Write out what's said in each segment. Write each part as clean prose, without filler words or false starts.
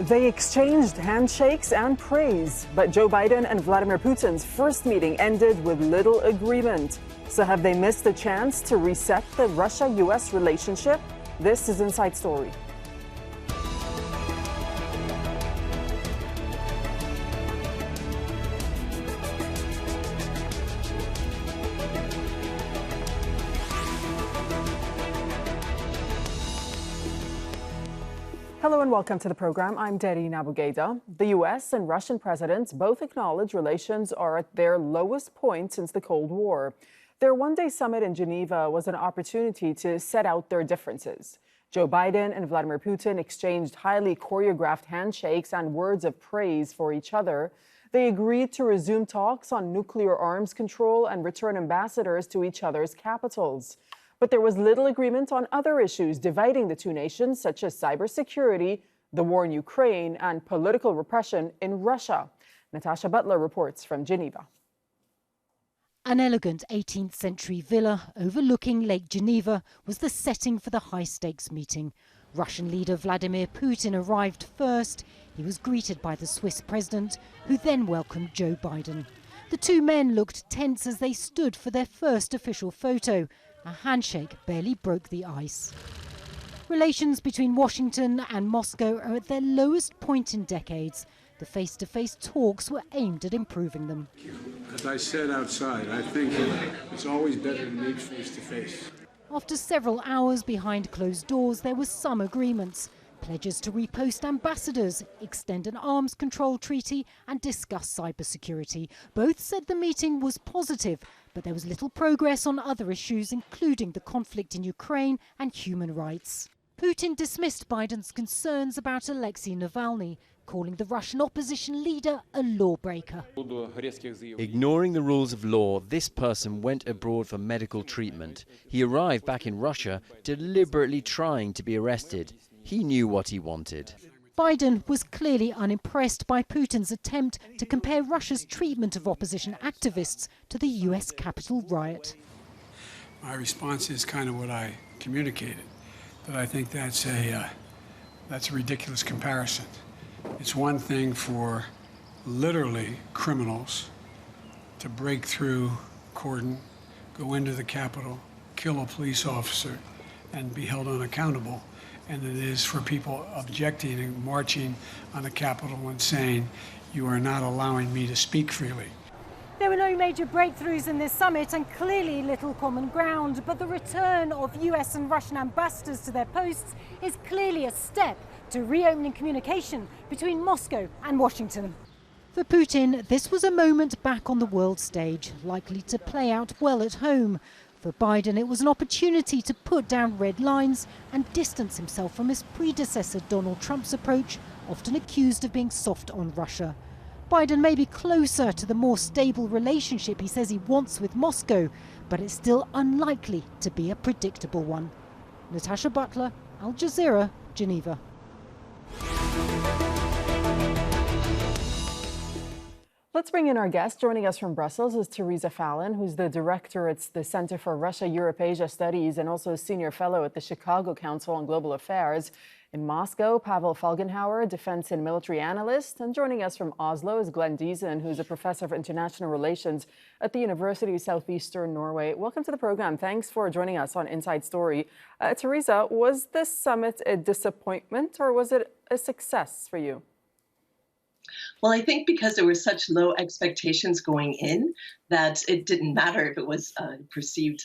They exchanged handshakes and praise, but Joe Biden and Vladimir Putin's first meeting ended with little agreement. So have they missed a chance to reset the Russia-US relationship? This is Inside Story. Hello and welcome to the program. I'm Dareen Abughaida. The U.S. and Russian presidents both acknowledge relations are at their lowest point since the Cold War. Their one-day summit in Geneva was an opportunity to set out their differences. Joe Biden and Vladimir Putin exchanged highly choreographed handshakes and words of praise for each other. They agreed to resume talks on nuclear arms control and return ambassadors to each other's capitals. But there was little agreement on other issues dividing the two nations, such as cybersecurity, the war in Ukraine, and political repression in Russia. Natasha Butler reports from Geneva. An elegant 18th century villa overlooking Lake Geneva was the setting for the high-stakes meeting. Russian leader Vladimir Putin arrived first. He was greeted by the Swiss president, who then welcomed Joe Biden. The two men looked tense as they stood for their first official photo. A handshake barely broke the ice. Relations between Washington and Moscow are at their lowest point in decades. The face-to-face talks were aimed at improving them. As I said outside, I think it's always better to meet face-to-face. After several hours behind closed doors, there were some agreements. Pledges to repost ambassadors, extend an arms control treaty and discuss cybersecurity. Both said the meeting was positive, but there was little progress on other issues, including the conflict in Ukraine and human rights. Putin dismissed Biden's concerns about Alexei Navalny, calling the Russian opposition leader a lawbreaker. Ignoring the rules of law, this person went abroad for medical treatment. He arrived back in Russia deliberately trying to be arrested. He knew what he wanted. Biden was clearly unimpressed by Putin's attempt to compare Russia's treatment of opposition activists to the US Capitol riot. My response is kind of what I communicated, that I think that's a ridiculous comparison. It's one thing for literally criminals to break through cordon, go into the Capitol, kill a police officer, and be held unaccountable. And it is for people objecting and marching on the Capitol and saying, you are not allowing me to speak freely. There were no major breakthroughs in this summit and clearly little common ground, but the return of US and Russian ambassadors to their posts is clearly a step to reopening communication between Moscow and Washington. For Putin, this was a moment back on the world stage, likely to play out well at home. For Biden, it was an opportunity to put down red lines and distance himself from his predecessor Donald Trump's approach, often accused of being soft on Russia. Biden may be closer to the more stable relationship he says he wants with Moscow, but it's still unlikely to be a predictable one. Natasha Butler, Al Jazeera, Geneva. Let's bring in our guest. Joining us from Brussels is Theresa Fallon, who's the director at the Center for Russia-Europe-Asia Studies and also a senior fellow at the Chicago Council on Global Affairs. In Moscow, Pavel Felgenhauer, defense and military analyst. And joining us from Oslo is Diesen, who's a professor of international relations at the University of Southeastern Norway. Welcome to the program. Thanks for joining us on Inside Story. Theresa, was this summit a disappointment or was it a success for you? Well, I think because there were such low expectations going in that it didn't matter if it was perceived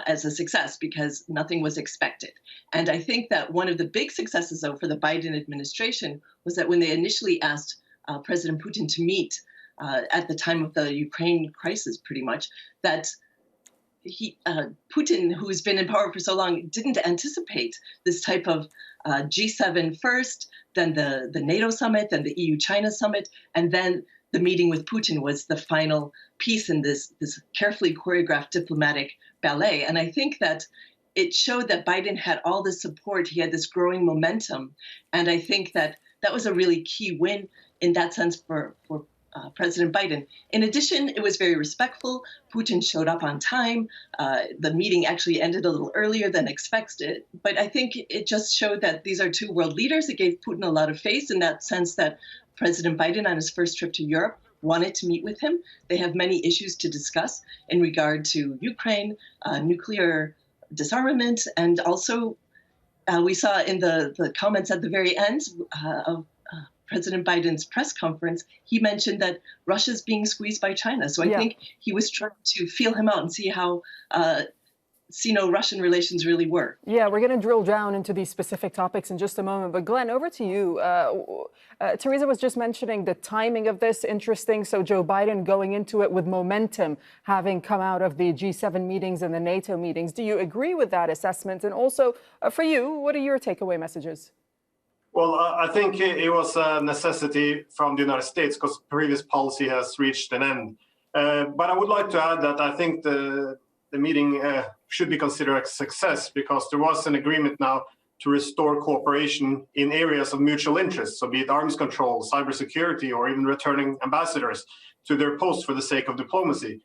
as a success because nothing was expected. And I think that one of the big successes, though, for the Biden administration was that when they initially asked President Putin to meet at the time of the Ukraine crisis, pretty much, that Putin, who's been in power for so long, didn't anticipate this type of G7 first, then the NATO summit, then the EU-China summit, and then the meeting with Putin was the final piece in this carefully choreographed diplomatic ballet. And I think that it showed that Biden had all this support. He had this growing momentum. And I think that that was a really key win in that sense for President Biden. In addition, it was very respectful. Putin showed up on time. The meeting actually ended a little earlier than expected. But I think it just showed that these are two world leaders. It gave Putin a lot of face in that sense that President Biden on his first trip to Europe wanted to meet with him. They have many issues to discuss in regard to Ukraine, nuclear disarmament, and also we saw in the comments at the very end of President Biden's press conference, he mentioned that Russia's being squeezed by China. So I think he was trying to feel him out and see how Sino-Russian relations really were. Yeah, we're going to drill down into these specific topics in just a moment. But Glenn, over to you. Theresa was just mentioning the timing of this. Interesting. So Joe Biden going into it with momentum, having come out of the G7 meetings and the NATO meetings. Do you agree with that assessment? And also, for you, what are your takeaway messages? Well, I think it was a necessity from the United States because previous policy has reached an end. But I would like to add that I think the meeting should be considered a success because there was an agreement now to restore cooperation in areas of mutual interest, so be it arms control, cybersecurity, or even returning ambassadors to their posts for the sake of diplomacy.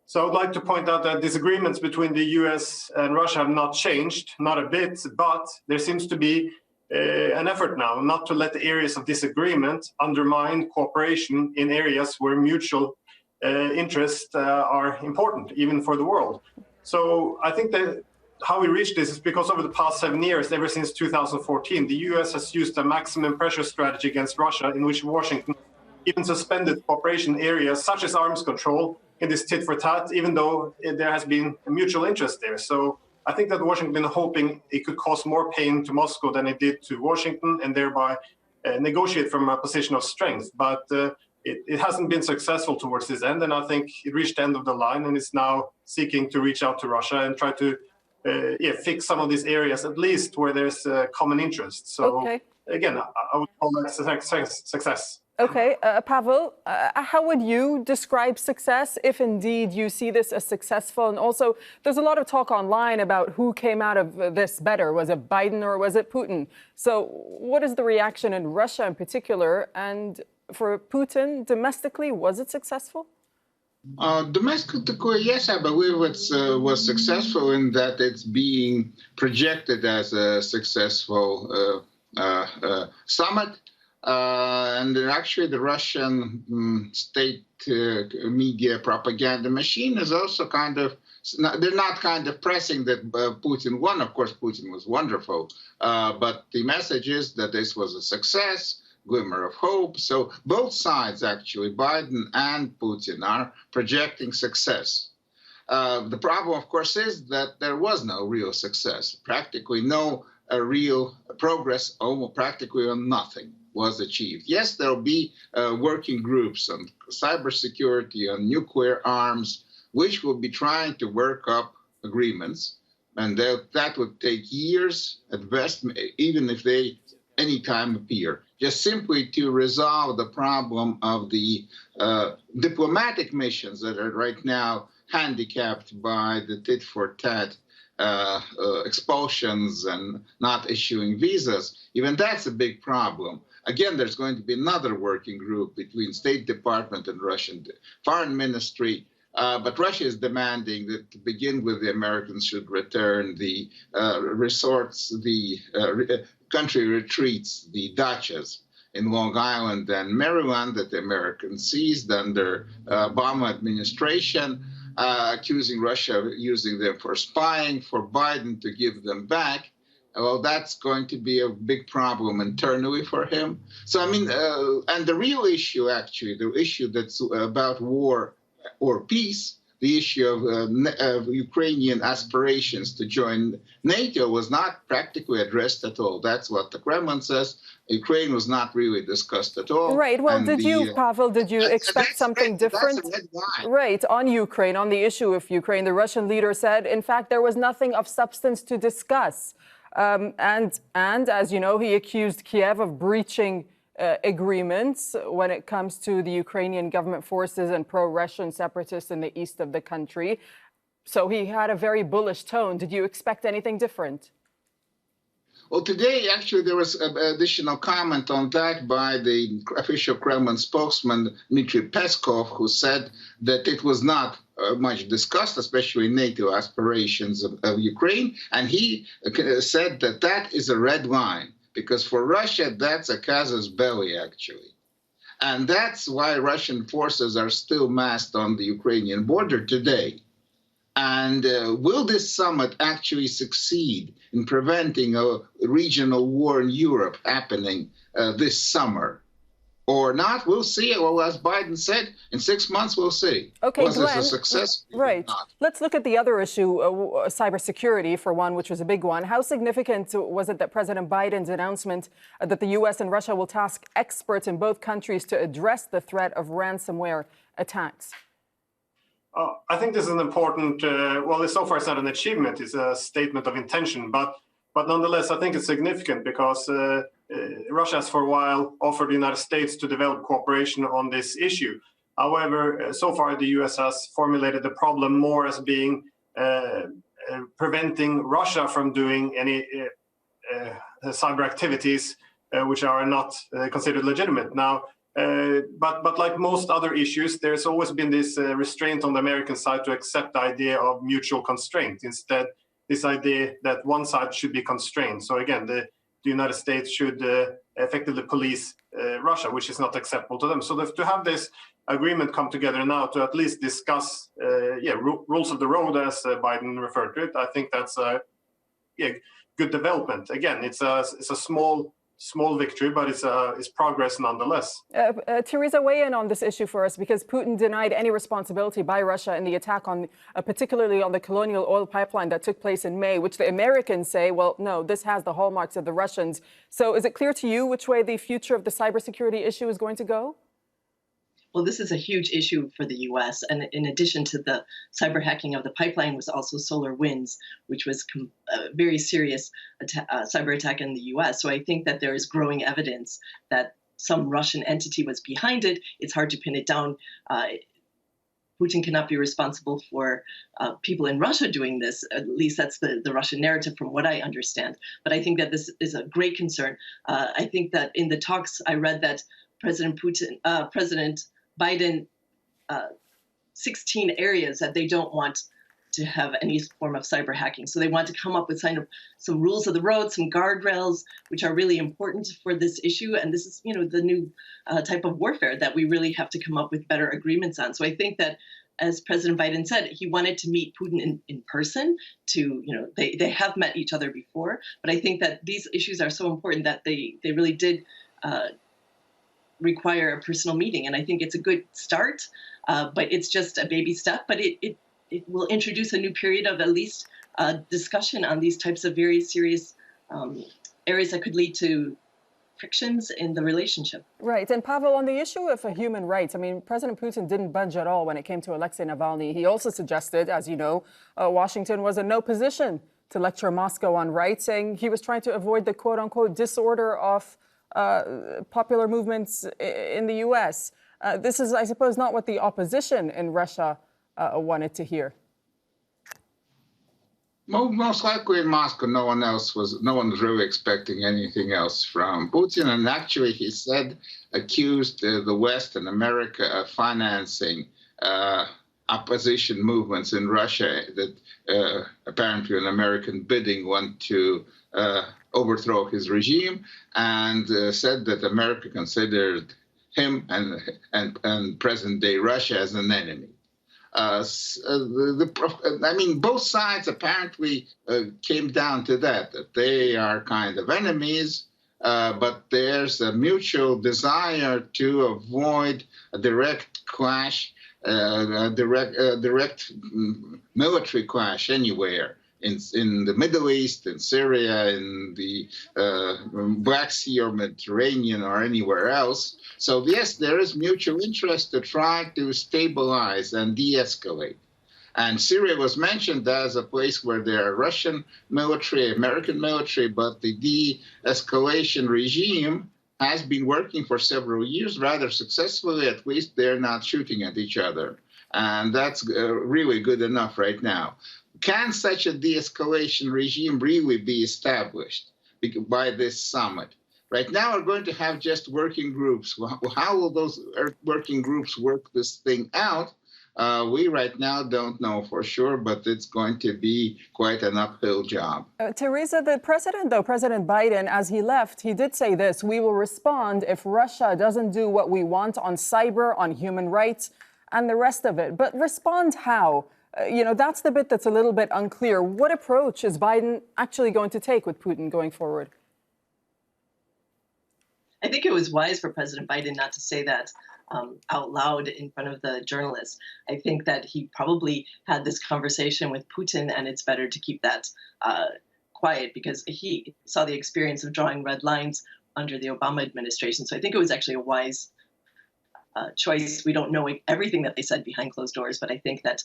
So I would like to point out that disagreements between the US and Russia have not changed, not a bit, but there seems to be an effort now not to let the areas of disagreement undermine cooperation in areas where mutual interests are important, even for the world. So I think that how we reached this is because over the past 7 years, ever since 2014, the US has used a maximum pressure strategy against Russia in which Washington even suspended cooperation areas such as arms control in this tit for tat, even though there has been a mutual interest there. So I think that Washington hoping it could cause more pain to Moscow than it did to Washington and thereby negotiate from a position of strength. But it hasn't been successful towards this end. And I think it reached the end of the line and is now seeking to reach out to Russia and try to fix some of these areas, at least where there's common interest. So again, I would call that success. Okay, Pavel, how would you describe success if indeed you see this as successful? And also, there's a lot of talk online about who came out of this better. Was it Biden or was it Putin? So what is the reaction in Russia in particular? And for Putin, domestically, was it successful? Domestically, yes, I believe it was successful in that it's being projected as a successful summit. And actually, the Russian state media propaganda machine is also kind of, they're not kind of pressing that Putin won. Of course, Putin was wonderful. But the message is that this was a success, glimmer of hope. So both sides, actually, Biden and Putin, are projecting success. The problem, of course, is that there was no real success. Practically no real progress, almost practically on nothing was achieved. Yes, there will be working groups on cybersecurity, on nuclear arms, which will be trying to work up agreements. And that would take years at best, even if they anytime appear, just simply to resolve the problem of the diplomatic missions that are right now handicapped by the tit-for-tat expulsions and not issuing visas. Even that's a big problem. Again, there's going to be another working group between State Department and Russian Foreign Ministry. But Russia is demanding that to begin with, the Americans should return the resorts, the country retreats, the dachas in Long Island and Maryland that the Americans seized under Obama administration, accusing Russia of using them for spying, for Biden to give them back. Well, that's going to be a big problem internally for him. So, I mean, and the real issue, actually, the issue that's about war or peace, the issue of Ukrainian aspirations to join NATO was not practically addressed at all. That's what the Kremlin says. Ukraine was not really discussed at all. Right. Well, Pavel, did you expect something different? Right. On Ukraine, on the issue of Ukraine, the Russian leader said, in fact, there was nothing of substance to discuss. And as you know, he accused Kiev of breaching agreements when it comes to the Ukrainian government forces and pro-Russian separatists in the east of the country. So he had a very bullish tone. Did you expect anything different? Well, today, actually, there was an additional comment on that by the official Kremlin spokesman, Dmitry Peskov, who said that it was not much discussed, especially NATO aspirations of Ukraine. And he said that that is a red line, because for Russia, that's a casus belli, actually. And that's why Russian forces are still massed on the Ukrainian border today. And will this summit actually succeed in preventing a regional war in Europe happening this summer? Or not? We'll see. Well, as Biden said, in 6 months, we'll see. Okay, Was Glenn, this a success? right. Let's look at the other issue, cybersecurity, for one, which was a big one. How significant was it that President Biden's announcement that the U.S. and Russia will task experts in both countries to address the threat of ransomware attacks? I think this is an important, well, so far it's not an achievement, it's a statement of intention, but nonetheless, I think it's significant because Russia has for a while offered the United States to develop cooperation on this issue. However, so far the US has formulated the problem more as being preventing Russia from doing any cyber activities which are not considered legitimate. Now, but like most other issues, there's always been this restraint on the American side to accept the idea of mutual constraint. Instead, this idea that one side should be constrained. So again, the United States should effectively police Russia, which is not acceptable to them. So to have this agreement come together now to at least discuss rules of the road, as Biden referred to it, I think that's a good development. Again, it's a small victory, but it's progress nonetheless. Theresa, weigh in on this issue for us, because Putin denied any responsibility by Russia in the attack on, particularly on the Colonial Oil Pipeline that took place in May, which the Americans say, well, no, this has the hallmarks of the Russians. So is it clear to you which way the future of the cybersecurity issue is going to go? Well, this is a huge issue for the U.S. And in addition to the cyber hacking of the pipeline was also SolarWinds, which was a very serious cyber attack in the U.S. So I think that there is growing evidence that some Russian entity was behind it. It's hard to pin it down. Putin cannot be responsible for people in Russia doing this. At least that's the Russian narrative from what I understand. But I think that this is a great concern. I think that in the talks, I read that President Biden, 16 areas that they don't want to have any form of cyber hacking. So they want to come up with some rules of the road, some guardrails, which are really important for this issue. And this is, the new type of warfare that we really have to come up with better agreements on. So I think that, as President Biden said, he wanted to meet Putin in person they have met each other before. But I think that these issues are so important that they really did require a personal meeting. And I think it's a good start, but it's just a baby step. But it will introduce a new period of at least discussion on these types of very serious areas that could lead to frictions in the relationship. Right. And Pavel, on the issue of human rights, I mean, President Putin didn't budge at all when it came to Alexei Navalny. He also suggested, as you know, Washington was in no position to lecture Moscow on rights, saying he was trying to avoid the quote unquote disorder of popular movements in the U.S. This is, I suppose, not what the opposition in Russia wanted to hear. Most likely in Moscow, no one was really expecting anything else from Putin. And actually, he accused the West and America of financing opposition movements in Russia that apparently an American bidding want to overthrow his regime, and said that America considered him and present-day Russia as an enemy. Both sides apparently came down to that they are kind of enemies, but there's a mutual desire to avoid a direct clash, direct military clash anywhere. In the Middle East, in Syria, in the Black Sea or Mediterranean or anywhere else. So yes, there is mutual interest to try to stabilize and de-escalate. And Syria was mentioned as a place where there are Russian military, American military, but the de-escalation regime has been working for several years rather successfully. At least they're not shooting at each other. And that's really good enough right now. Can such a de-escalation regime really be established? by this summit. Right now, we're going to have just working groups. How will those working groups work this thing out? We right now don't know for sure, but it's going to be quite an uphill job. Theresa, the president, though, President Biden, as he left, he did say this: we will respond if Russia doesn't do what we want on cyber, on human rights, and the rest of it. But respond how? That's the bit that's a little bit unclear. What approach is Biden actually going to take with Putin going forward? I think it was wise for President Biden not to say that out loud in front of the journalists. I think that he probably had this conversation with Putin, and it's better to keep that quiet because he saw the experience of drawing red lines under the Obama administration. So I think it was actually a wise choice. We don't know everything that they said behind closed doors, but I think that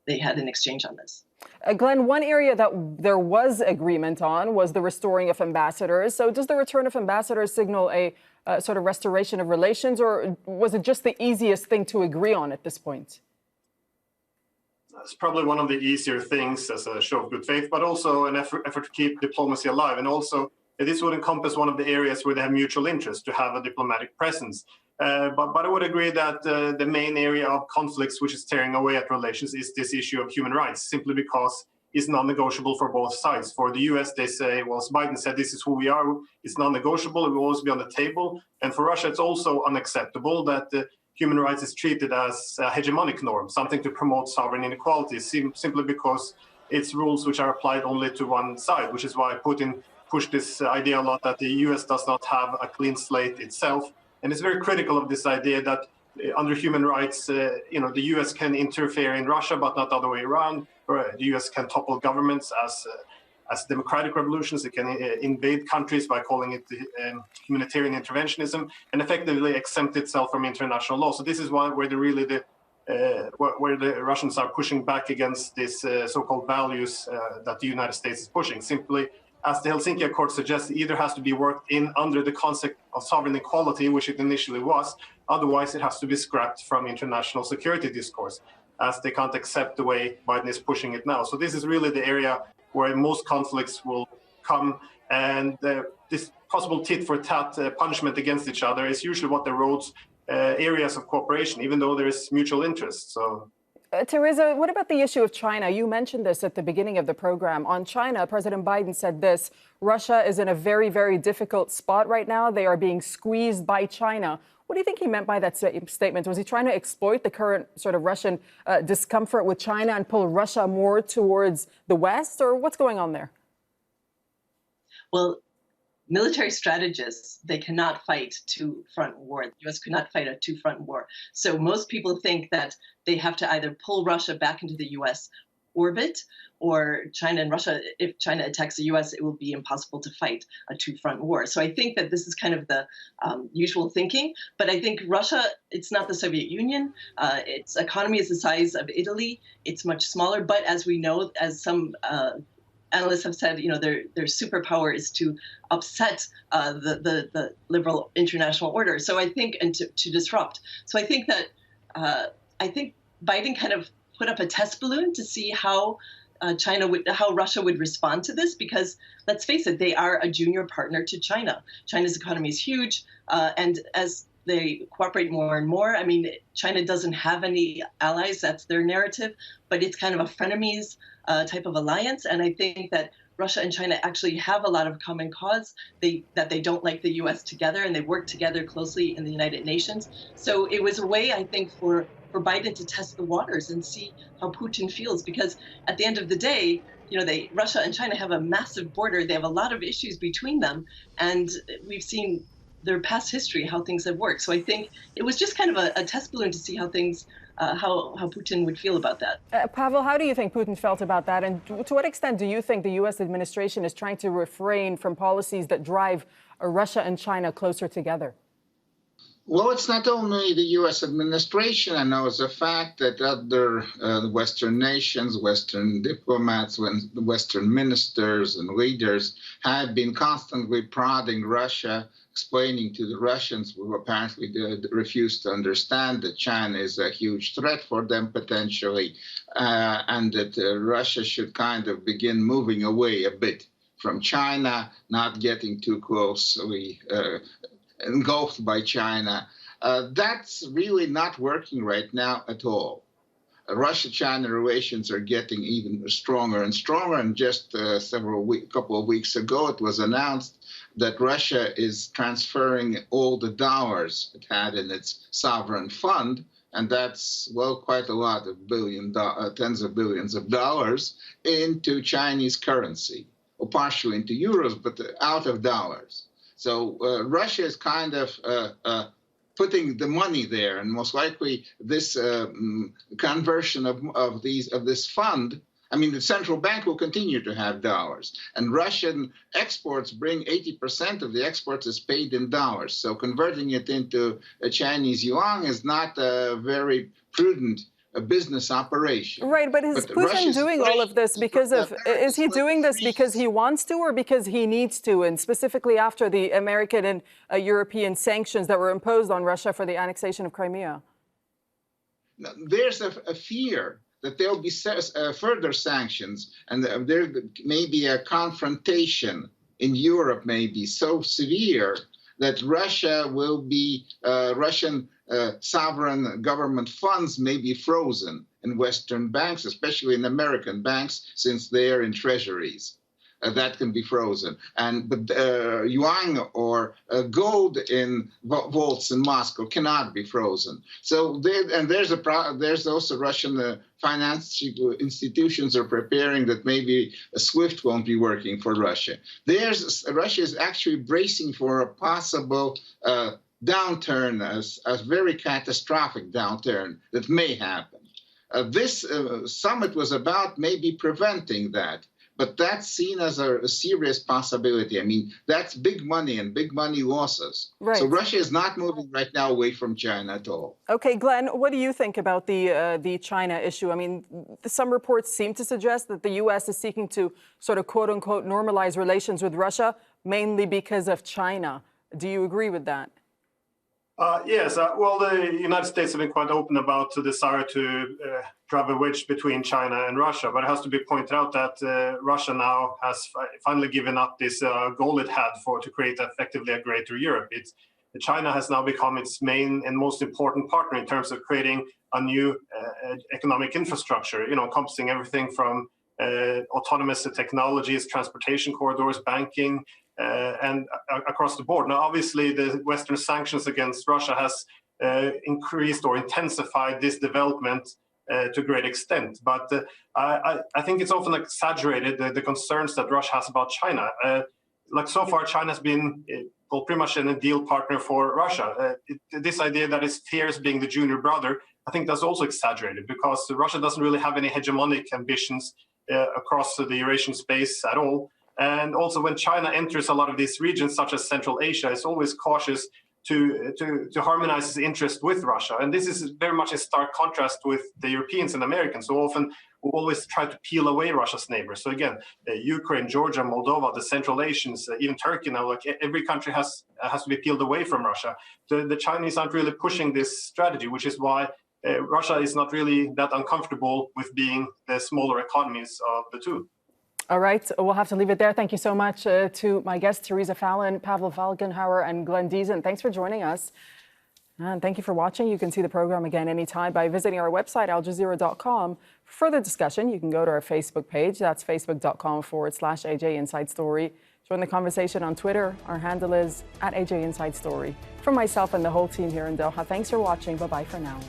they had an exchange on this. Glenn, one area that there was agreement on was the restoring of ambassadors. So does the return of ambassadors signal a sort of restoration of relations, or was it just the easiest thing to agree on at this point? It's probably one of the easier things as a show of good faith, but also an effort to keep diplomacy alive. And also, this would encompass one of the areas where they have mutual interest, to have a diplomatic presence. But I would agree that the main area of conflicts which is tearing away at relations is this issue of human rights, simply because it's non-negotiable for both sides. For the US, they say, well, as Biden said, this is who we are. It's non-negotiable. It will always be on the table. And for Russia, it's also unacceptable that human rights is treated as a hegemonic norm, something to promote sovereign inequality, simply because it's rules which are applied only to one side, which is why Putin pushed this idea a lot that the US does not have a clean slate itself. And it's very critical of this idea that under human rights, the US can interfere in Russia, but not the other way around. Or the US can topple governments as democratic revolutions. It can invade countries by calling it humanitarian interventionism and effectively exempt itself from international law. So this is where the Russians are pushing back against this so-called values that the United States is pushing. Simply, as the Helsinki Accord suggests, it either has to be worked in under the concept of sovereign equality, which it initially was. Otherwise, it has to be scrapped from international security discourse, as they can't accept the way Biden is pushing it now. So this is really the area where most conflicts will come. And this possible tit-for-tat punishment against each other is usually what erodes areas of cooperation, even though there is mutual interest. So. Theresa, what about the issue of China? You mentioned this at the beginning of the program. On China, President Biden said this: Russia is in a very, very difficult spot right now. They are being squeezed by China. What do you think he meant by that statement? Was he trying to exploit the current sort of Russian discomfort with China and pull Russia more towards the West, or what's going on there? Well, military strategists, they cannot fight two-front war. The U.S. could not fight a two-front war. So most people think that they have to either pull Russia back into the U.S. orbit, or China and Russia, if China attacks the U.S., it will be impossible to fight a two-front war. So I think that this is kind of the usual thinking. But I think Russia, it's not the Soviet Union. Its economy is the size of Italy. It's much smaller. But as we know, as some analysts have said, their superpower is to upset the liberal international order. So I think, and to disrupt. So I think that I think Biden kind of put up a test balloon to see how how Russia would respond to this, because let's face it, they are a junior partner to China. China's economy is huge, and as they cooperate more and more, I mean, China doesn't have any allies. That's their narrative, but it's kind of a frenemies type of alliance. And I think that Russia and China actually have a lot of common cause, that they don't like the U.S. together, and they work together closely in the United Nations. So it was a way, I think, for Biden to test the waters and see how Putin feels, because at the end of the day, Russia and China have a massive border. They have a lot of issues between them, and we've seen their past history, how things have worked. So I think it was just kind of a test balloon to see how things, how Putin would feel about that. Pavel, how do you think Putin felt about that? And to what extent do you think the U.S. administration is trying to refrain from policies that drive Russia and China closer together? Well, it's not only the U.S. administration. I know it's a fact that other Western nations, Western diplomats, Western ministers and leaders have been constantly prodding Russia, explaining to the Russians, who apparently refused to understand that China is a huge threat for them potentially, and that Russia should kind of begin moving away a bit from China, not getting too closely engulfed by China. That's really not working right now at all. Russia-China relations are getting even stronger and stronger. And just couple of weeks ago, it was announced that Russia is transferring all the dollars it had in its sovereign fund, and that's, well, quite a lot of tens of billions of dollars into Chinese currency, or partially into euros, but out of dollars. So Russia is kind of putting the money there, and most likely this conversion of this fund. I mean, the central bank will continue to have dollars, and Russian exports bring 80% of the exports is paid in dollars. So converting it into a Chinese yuan is not a very prudent business operation. Right, but is Putin doing all of this because of, is he doing this because he wants to or because he needs to? And specifically after the American and European sanctions that were imposed on Russia for the annexation of Crimea? There's a fear that there will be further sanctions, and there may be a confrontation in Europe may be so severe that Russia will be, Russian sovereign government funds may be frozen in Western banks, especially in American banks, since they're in treasuries. That can be frozen. But yuan or gold in vaults in Moscow cannot be frozen. So there's also Russian financial institutions are preparing that maybe SWIFT won't be working for Russia. Russia is actually bracing for a possible downturn, a very catastrophic downturn that may happen. This summit was about maybe preventing that. But that's seen as a serious possibility. I mean, that's big money and big money losses. Right. So Russia is not moving right now away from China at all. Okay, Glenn, what do you think about the China issue? I mean, some reports seem to suggest that the U.S. is seeking to sort of quote unquote normalize relations with Russia, mainly because of China. Do you agree with that? Yes. Well, the United States have been quite open about the desire to drive a wedge between China and Russia. But it has to be pointed out that Russia now has finally given up this goal it had to create effectively a greater Europe. China has now become its main and most important partner in terms of creating a new economic infrastructure, encompassing everything from autonomous technologies, transportation corridors, banking, and across the board. Now, obviously, the Western sanctions against Russia has increased or intensified this development to a great extent. But I think it's often exaggerated, the concerns that Russia has about China. Like so far, China has been pretty much an ideal partner for Russia. This idea that it fears being the junior brother, I think that's also exaggerated because Russia doesn't really have any hegemonic ambitions across the Eurasian space at all. And also when China enters a lot of these regions, such as Central Asia, it's always cautious to harmonize its interest with Russia. And this is very much a stark contrast with the Europeans and Americans who often will always try to peel away Russia's neighbors. So again, Ukraine, Georgia, Moldova, the Central Asians, even Turkey now, like every country has to be peeled away from Russia. The Chinese aren't really pushing this strategy, which is why Russia is not really that uncomfortable with being the smaller economies of the two. All right, we'll have to leave it there. Thank you so much to my guests, Theresa, Fallon, Pavel, Felgenhauer, and Glenn Diesen. Thanks for joining us. And thank you for watching. You can see the program again anytime by visiting our website, aljazeera.com. For further discussion, you can go to our Facebook page. That's facebook.com/AJ Inside Story. Join the conversation on Twitter. Our handle is @AJ Inside Story. From myself and the whole team here in Doha, thanks for watching. Bye-bye for now.